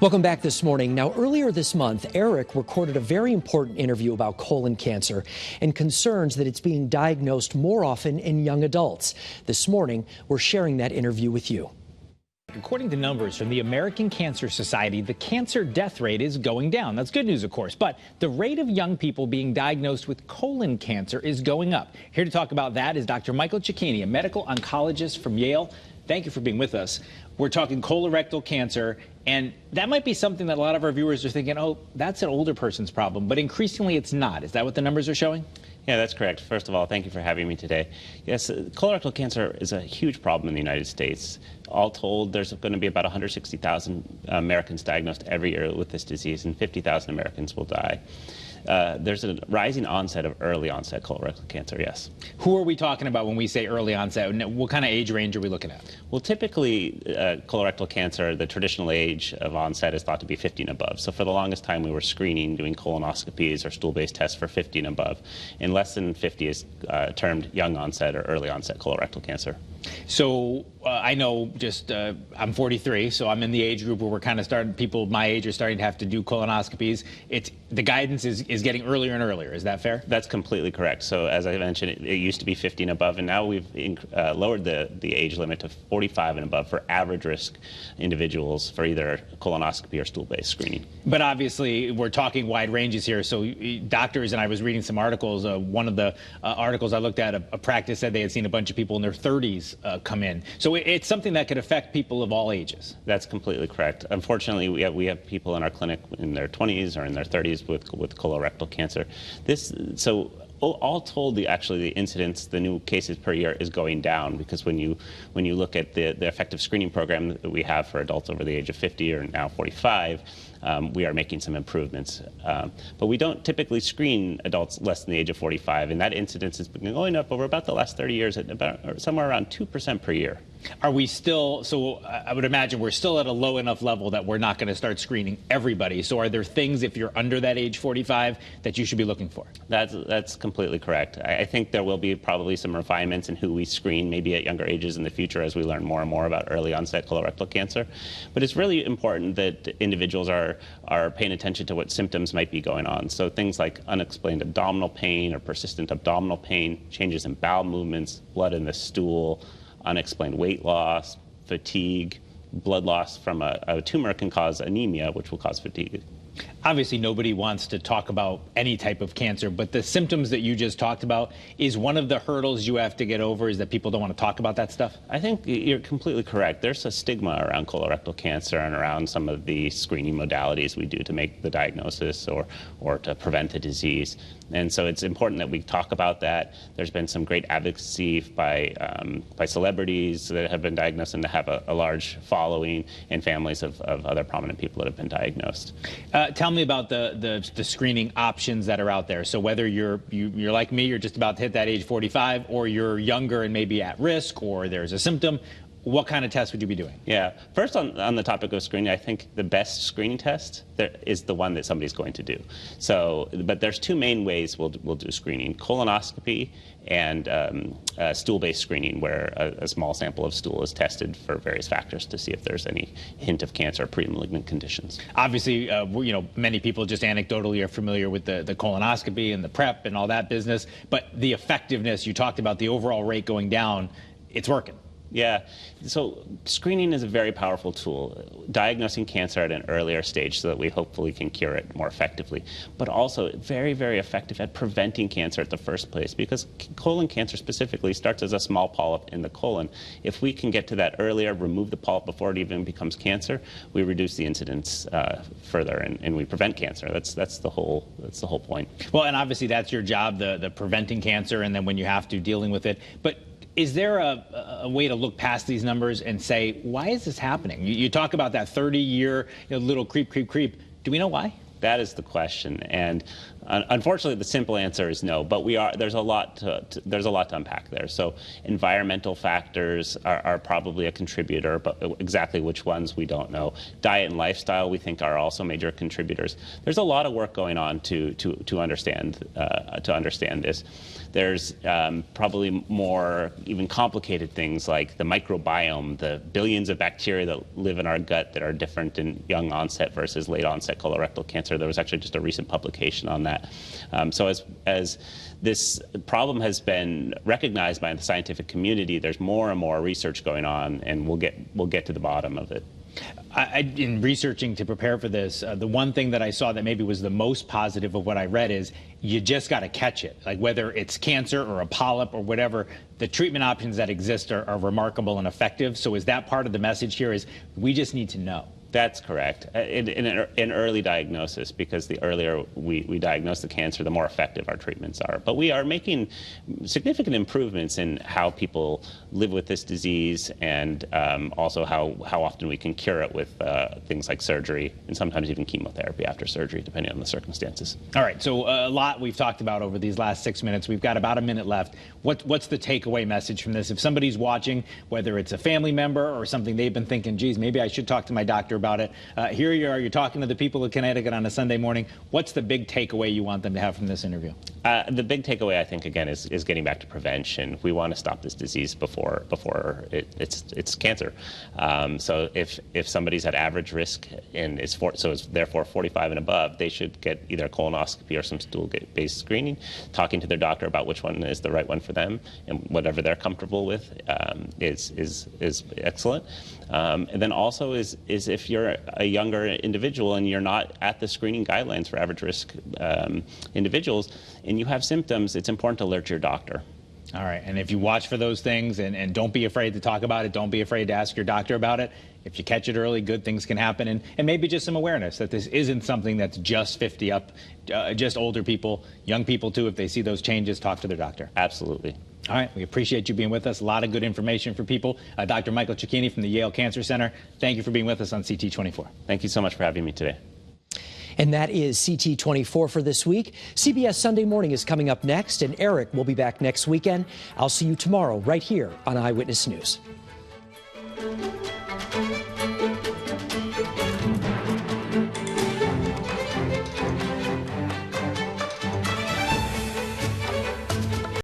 Welcome back this morning. Now, earlier this month, Eric recorded a very important interview about colon cancer and concerns that it's being diagnosed more often in young adults. This morning, we're sharing that interview with you. According to numbers from the American Cancer Society, the cancer death rate is going down. That's good news, of course, but the rate of young people being diagnosed with colon cancer is going up. Here to talk about that is Dr. Michael Cecchini, a medical oncologist from Yale. Thank you for being with us. We're talking colorectal cancer, and that might be something that a lot of our viewers are thinking, oh, that's an older person's problem, but increasingly it's not. Is that what the numbers are showing? Yeah, that's correct. First of all, thank you for having me today. Yes, colorectal cancer is a huge problem in the United States. All told, there's going to be about 160,000 Americans diagnosed every year with this disease, and 50,000 Americans will die. There's a rising onset of early onset colorectal cancer, yes. Who are we talking about when we say early onset? What kind of age range are we looking at? Well, typically, colorectal cancer, the traditional age of onset is thought to be 50 and above. So for the longest time, we were screening, doing colonoscopies or stool-based tests for 50 and above. And less than 50 is termed young onset or early onset colorectal cancer. So I know I'm 43, so I'm in the age group where we're kind of starting, people my age are starting to have to do colonoscopies. The guidance is getting earlier and earlier. Is that fair? That's completely correct. So as I mentioned, it used to be 50 and above, and now we've lowered the age limit to 45 and above for average risk individuals for either colonoscopy or stool-based screening. But obviously, we're talking wide ranges here. So doctors, and I was reading some articles, one of the articles I looked at, a practice said they had seen a bunch of people in their 30s come in. So it's something that could affect people of all ages. That's completely correct. Unfortunately, we have people in our clinic in their 20s or in their 30s with colorectal cancer. So all told, the incidence, the new cases per year is going down, because when you look at the effective screening program that we have for adults over the age of 50 or now 45, we are making some improvements. But we don't typically screen adults less than the age of 45, and that incidence has been going up over about the last 30 years at about somewhere around 2% per year. Are we still, so I would imagine we're still at a low enough level that we're not going to start screening everybody. So are there things, if you're under that age 45, that you should be looking for? That's completely correct. I think there will be probably some refinements in who we screen, maybe at younger ages in the future as we learn more and more about early onset colorectal cancer. But it's really important that individuals are paying attention to what symptoms might be going on. So things like unexplained abdominal pain or persistent abdominal pain, changes in bowel movements, blood in the stool, unexplained weight loss, fatigue, blood loss from a tumor can cause anemia, which will cause fatigue. Obviously, nobody wants to talk about any type of cancer, but the symptoms that you just talked about, is one of the hurdles you have to get over is that people don't want to talk about that stuff? I think you're completely correct. There's a stigma around colorectal cancer and around some of the screening modalities we do to make the diagnosis or to prevent the disease. And so it's important that we talk about that. There's been some great advocacy by celebrities that have been diagnosed and to have a large following, and families of other prominent people that have been diagnosed. Tell me about the screening options that are out there. So whether you're like me, you're just about to hit that age 45, or you're younger and maybe at risk, or there's a symptom, what kind of test would you be doing? Yeah. First, on the topic of screening, I think the best screening test is the one that somebody's going to do. So, but there's two main ways we'll do screening: colonoscopy and stool-based screening, where a small sample of stool is tested for various factors to see if there's any hint of cancer or pre-malignant conditions. Obviously, many people just anecdotally are familiar with the colonoscopy and the prep and all that business, but the effectiveness, you talked about the overall rate going down, it's working. Yeah, so screening is a very powerful tool, diagnosing cancer at an earlier stage so that we hopefully can cure it more effectively, but also very, very effective at preventing cancer at the first place, because colon cancer specifically starts as a small polyp in the colon. If we can get to that earlier, remove the polyp before it even becomes cancer, we reduce the incidence further, and we prevent cancer. That's the whole point. Well, and obviously that's your job, the preventing cancer, and then when you have to, dealing with it. But is there a way to look past these numbers and say, why is this happening? You talk about that 30-year little creep. Do we know why? That is the question. And Unfortunately, the simple answer is no, but there's a lot to unpack there. So environmental factors are probably a contributor, but exactly which ones we don't know. Diet and lifestyle we think are also major contributors. There's a lot of work going on to understand this. There's probably more even complicated things like the microbiome, the billions of bacteria that live in our gut that are different in young onset versus late onset colorectal cancer. There was actually just a recent publication on that. So as this problem has been recognized by the scientific community, there's more and more research going on, and we'll get to the bottom of it. In researching to prepare for this, the one thing that I saw that maybe was the most positive of what I read is you just got to catch it. Like whether it's cancer or a polyp or whatever, the treatment options that exist are remarkable and effective. So is that part of the message here is we just need to know? That's correct. In early diagnosis, because the earlier we diagnose the cancer, the more effective our treatments are. But we are making significant improvements in how people live with this disease, and also how often we can cure it with things like surgery and sometimes even chemotherapy after surgery, depending on the circumstances. All right, so a lot we've talked about over these last 6 minutes. We've got about a minute left. What's the takeaway message from this? If somebody's watching, whether it's a family member or something they've been thinking, geez, maybe I should talk to my doctor about it. Here you are, you're talking to the people of Connecticut on a Sunday morning. What's the big takeaway you want them to have from this interview? The big takeaway, I think, again, is getting back to prevention. We want to stop this disease before it's cancer. So if somebody's at average risk and it's therefore 45 and above, they should get either a colonoscopy or some stool-based screening, talking to their doctor about which one is the right one for them, and whatever they're comfortable with is excellent. And then also is if you're a younger individual and you're not at the screening guidelines for average risk individuals and you have symptoms, it's important to alert your doctor. All right, and if you watch for those things and don't be afraid to talk about it, don't be afraid to ask your doctor about it. If you catch it early, good things can happen, and maybe just some awareness that this isn't something that's just 50 up, just older people, young people too. If they see those changes, talk to their doctor. Absolutely. All right, we appreciate you being with us. A lot of good information for people. Dr. Michael Cecchini from the Yale Cancer Center, thank you for being with us on CT24. Thank you so much for having me today. And that is CT24 for this week. CBS Sunday Morning is coming up next, and Eric will be back next weekend. I'll see you tomorrow right here on Eyewitness News.